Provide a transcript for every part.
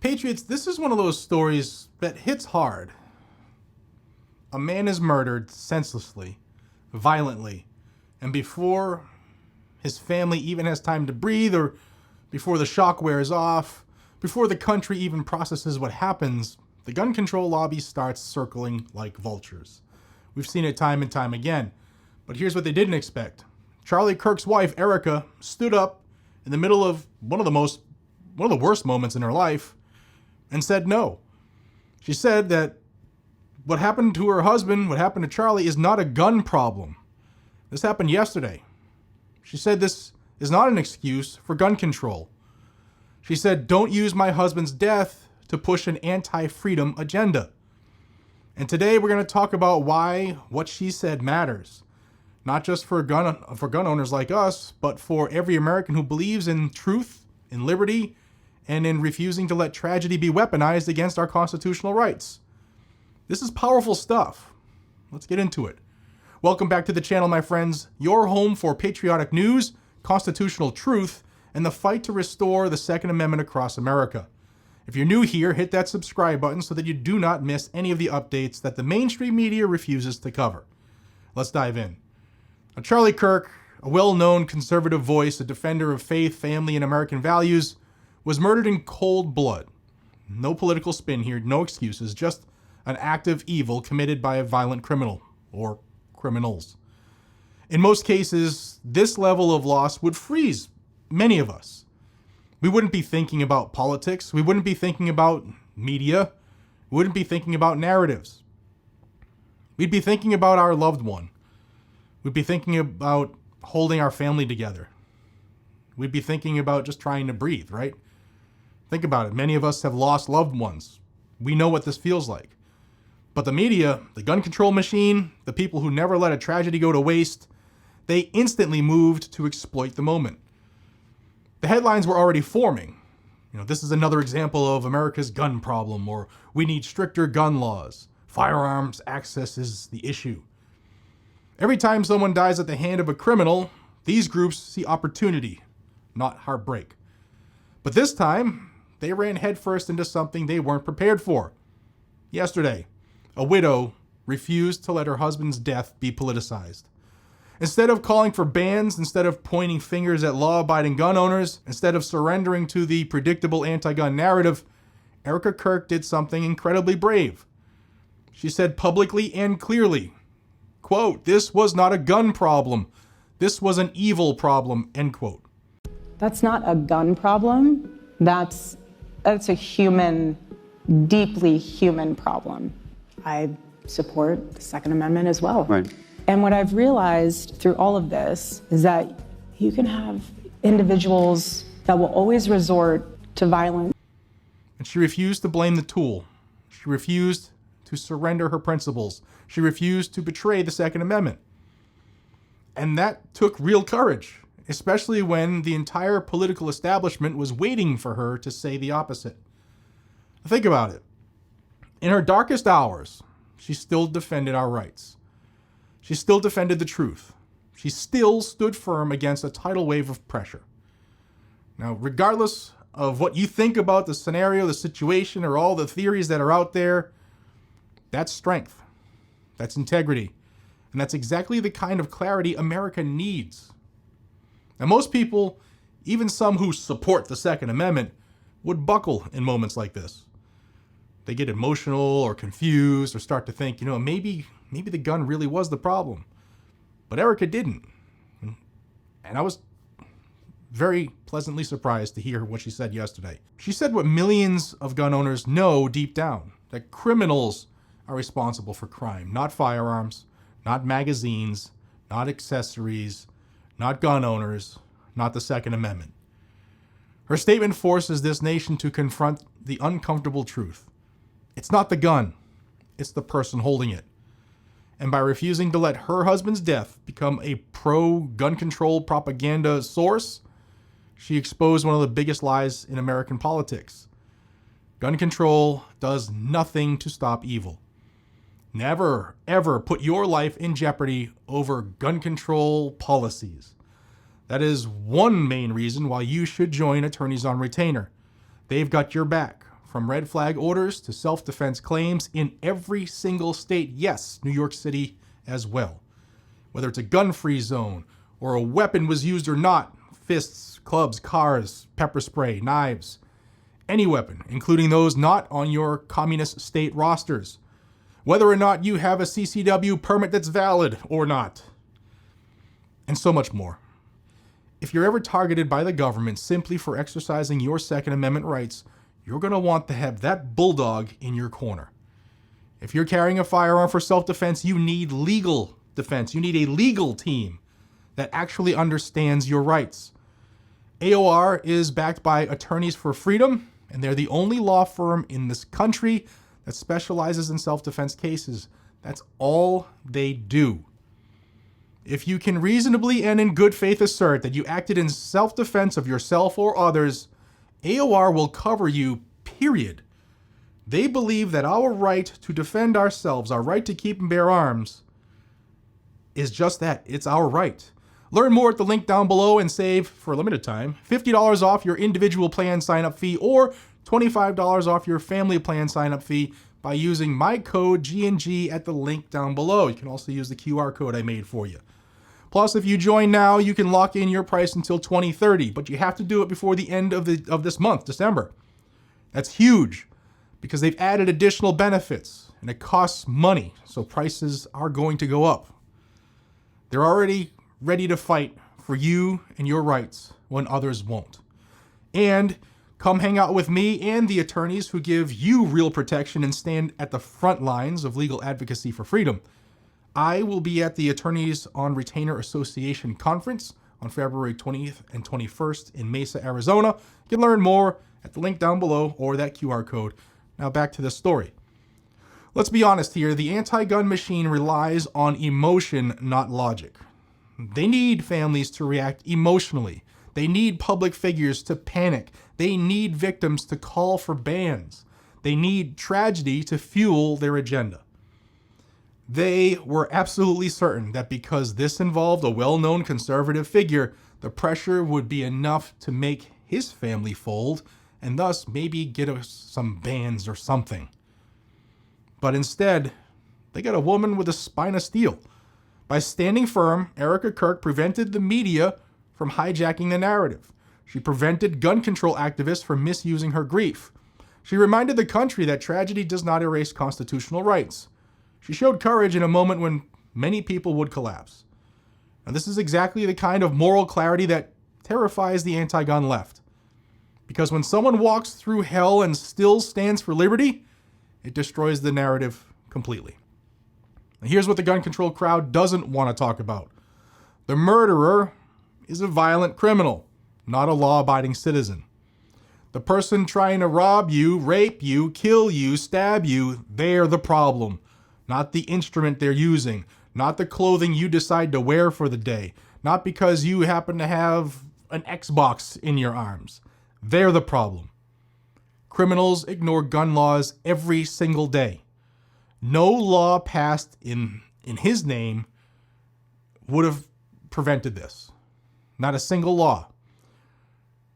Patriots, this is one of those stories that hits hard. A man is murdered senselessly, violently, and before his family even has time to breathe, or before the shock wears off, before the country even processes what happens, the gun control lobby starts circling like vultures. We've seen it time and time again. But here's what they didn't expect. Charlie Kirk's wife, Erika, stood up in the middle of one of the worst moments in her life and said no. She said that what happened to her husband, what happened to Charlie, is not a gun problem. This happened yesterday. She said this is not an excuse for gun control. She said, don't use my husband's death to push an anti-freedom agenda. And today we're going to talk about why what she said matters. Not just for gun owners like us, but for every American who believes in truth, in liberty, and in refusing to let tragedy be weaponized against our constitutional rights. This is powerful stuff. Let's get into it. Welcome back to the channel, my friends. Your home for patriotic news, constitutional truth, and the fight to restore the Second Amendment across America. If you're new here, hit that subscribe button so that you do not miss any of the updates that the mainstream media refuses to cover. Let's dive in. Now, Charlie Kirk, a well-known conservative voice, a defender of faith, family, and American values, was murdered in cold blood. No political spin here, no excuses, just an act of evil committed by a violent criminal, or criminals. In most cases, this level of loss would freeze many of us. We wouldn't be thinking about politics, we wouldn't be thinking about media, we wouldn't be thinking about narratives. We'd be thinking about our loved one. We'd be thinking about holding our family together. We'd be thinking about just trying to breathe, right? Think about it. Many of us have lost loved ones. We know what this feels like. But the media, the gun control machine, the people who never let a tragedy go to waste, they instantly moved to exploit the moment. The headlines were already forming. This is another example of America's gun problem, or we need stricter gun laws. Firearms access is the issue. Every time someone dies at the hand of a criminal, these groups see opportunity, not heartbreak. But this time, they ran headfirst into something they weren't prepared for. Yesterday, a widow refused to let her husband's death be politicized. Instead of calling for bans, instead of pointing fingers at law-abiding gun owners, instead of surrendering to the predictable anti-gun narrative, Erika Kirk did something incredibly brave. She said publicly and clearly, quote, "This was not a gun problem. This was an evil problem," end quote. That's not a gun problem. That's a human, deeply human problem. I support the Second Amendment as well. Right. And what I've realized through all of this is that you can have individuals that will always resort to violence. And she refused to blame the tool. She refused to surrender her principles. She refused to betray the Second Amendment. And that took real courage, especially when the entire political establishment was waiting for her to say the opposite. Think about it. In her darkest hours, she still defended our rights. She still defended the truth. She still stood firm against a tidal wave of pressure. Now, regardless of what you think about the scenario, the situation, or all the theories that are out there, that's strength. That's integrity. And that's exactly the kind of clarity America needs. Now, most people, even some who support the Second Amendment, would buckle in moments like this. They get emotional or confused or start to think, maybe the gun really was the problem. But Erika didn't. And I was very pleasantly surprised to hear what she said yesterday. She said what millions of gun owners know deep down, that criminals are responsible for crime, not firearms, not magazines, not accessories, not gun owners, not the Second Amendment. Her statement forces this nation to confront the uncomfortable truth. It's not the gun, it's the person holding it. And by refusing to let her husband's death become a pro-gun control propaganda source, she exposed one of the biggest lies in American politics. Gun control does nothing to stop evil. Never, ever put your life in jeopardy over gun control policies. That is one main reason why you should join Attorneys on Retainer. They've got your back from red flag orders to self-defense claims in every single state. Yes, New York City as well. Whether it's a gun-free zone or a weapon was used or not, fists, clubs, cars, pepper spray, knives, any weapon, including those not on your communist state rosters. Whether or not you have a CCW permit that's valid or not. And so much more. If you're ever targeted by the government simply for exercising your Second Amendment rights, you're going to want to have that bulldog in your corner. If you're carrying a firearm for self-defense, you need legal defense. You need a legal team that actually understands your rights. AOR is backed by Attorneys for Freedom, and they're the only law firm in this country that specializes in self-defense cases. That's all they do. If you can reasonably and in good faith assert that you acted in self-defense of yourself or others, AOR will cover you, period. They believe that our right to defend ourselves, our right to keep and bear arms, is just that. It's our right. Learn more at the link down below and save, for a limited time, $50 off your individual plan sign-up fee or $25 off your family plan sign-up fee by using my code GNG at the link down below. You can also use the QR code I made for you. Plus, if you join now, you can lock in your price until 2030, but you have to do it before the end of this month, December. That's huge because they've added additional benefits and it costs money, so prices are going to go up. They're already ready to fight for you and your rights when others won't. And come hang out with me and the attorneys who give you real protection and stand at the front lines of legal advocacy for freedom. I will be at the Attorneys on Retainer Association Conference on February 20th and 21st in Mesa, Arizona. You can learn more at the link down below or that QR code. Now back to this story. Let's be honest here, the anti-gun machine relies on emotion, not logic. They need families to react emotionally. They need public figures to panic. They need victims to call for bans. They need tragedy to fuel their agenda. They were absolutely certain that because this involved a well-known conservative figure, the pressure would be enough to make his family fold and thus maybe get us some bans or something. But instead, they got a woman with a spine of steel. By standing firm, Erika Kirk prevented the media from hijacking the narrative. She prevented gun control activists from misusing her grief. She reminded the country that tragedy does not erase constitutional rights. She showed courage in a moment when many people would collapse. Now, this is exactly the kind of moral clarity that terrifies the anti-gun left. Because when someone walks through hell and still stands for liberty, it destroys the narrative completely. Now, here's what the gun control crowd doesn't want to talk about. The murderer is a violent criminal, not a law-abiding citizen. The person trying to rob you, rape you, kill you, stab you, they're the problem. Not the instrument they're using, not the clothing you decide to wear for the day, not because you happen to have an Xbox in your arms. They're the problem. Criminals ignore gun laws every single day. No law passed in his name would have prevented this. Not a single law.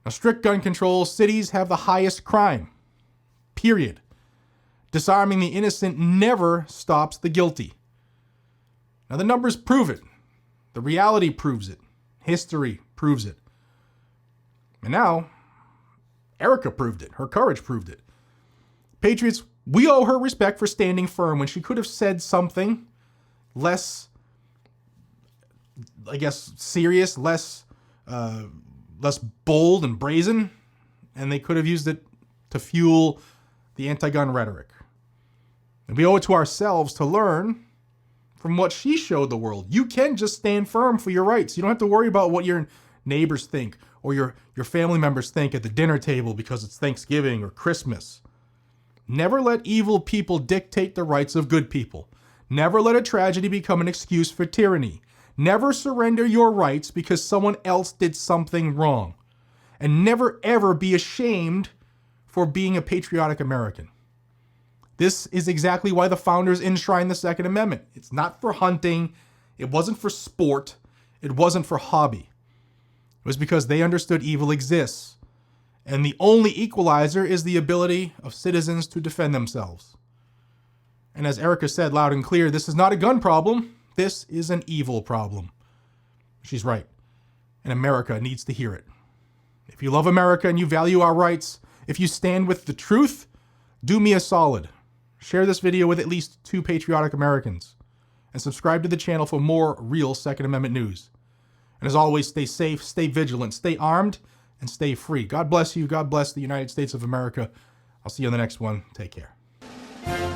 Now, strict gun control, cities have the highest crime. Period. Disarming the innocent never stops the guilty. Now, the numbers prove it. The reality proves it. History proves it. And now, Erika proved it. Her courage proved it. Patriots, we owe her respect for standing firm when she could have said something less, I guess, serious, less bold and brazen, and they could have used it to fuel the anti-gun rhetoric. And we owe it to ourselves to learn from what she showed the world. You can just stand firm for your rights. You don't have to worry about what your neighbors think or your family members think at the dinner table because it's Thanksgiving or Christmas. Never let evil people dictate the rights of good people. Never let a tragedy become an excuse for tyranny. Never surrender your rights because someone else did something wrong. And never ever be ashamed for being a patriotic American. This is exactly why the founders enshrined the Second Amendment. It's not for hunting. It wasn't for sport. It wasn't for hobby. It was because they understood evil exists. And the only equalizer is the ability of citizens to defend themselves. And as Erika said loud and clear, this is not a gun problem. This is an evil problem. She's right. And America needs to hear it. If you love America and you value our rights, if you stand with the truth, do me a solid. Share this video with at least 2 patriotic Americans. And subscribe to the channel for more real Second Amendment news. And as always, stay safe, stay vigilant, stay armed, and stay free. God bless you. God bless the United States of America. I'll see you on the next one. Take care.